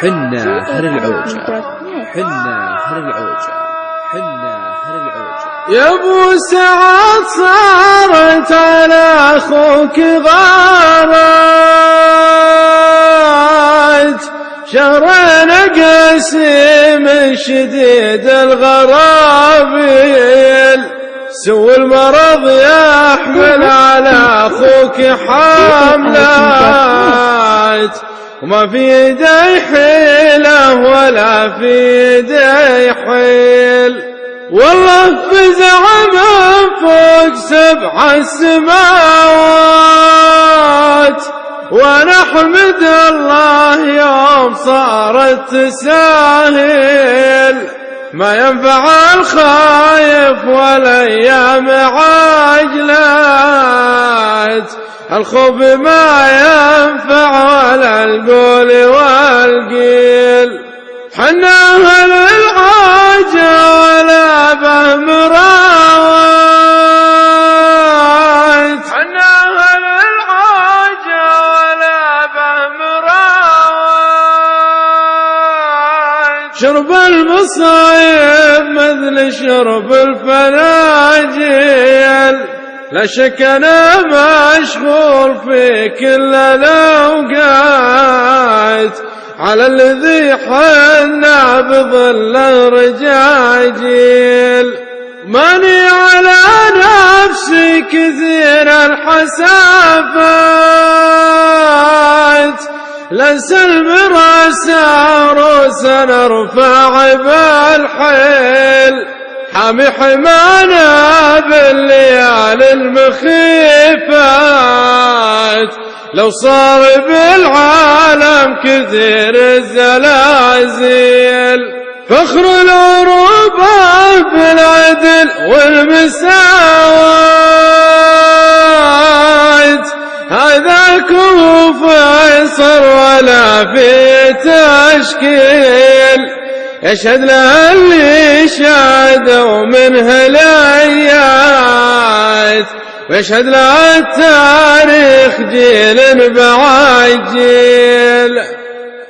حنا أهل العوجة، حنا أهل العوجة، حنا أهل العوجة. يا ابو سعد صارت على اخوك غارت، شهرين قاسم شديد الغرابيل، سوى المرض يحمل على اخوك حملات، وما في يدي حيله ولا في يدي حيل، والله فزع من فوق 7 السماوات، وانا احمد الله يوم صارت تساهل، ما ينفع الخايف والايام عاجلات، الخوف ما ينفع ولا القول والقيل، حنا اهل العاجة ولا به مراوات، حنا اهل العاجة ولا به مراوات، شرب المصايب مثل شرب الفناجيل، لا شك انا مشغول في كل الاوقات، على الذي حنا بظل الرجاجيل، ماني على نفسي كثير الحسافات، لنسى المراسى روسا نرفع بالحيل، حامي حمانا بالليالي المخيفات، لو صار بالعالم كثير الزلازل، فخر العروبة بالعدل والمساواة، هذا كوف فيصل ولا في تشكيل، يشهد له اللي شهدوا منه الآيات، ويشهد له التاريخ جيل بعد جيل.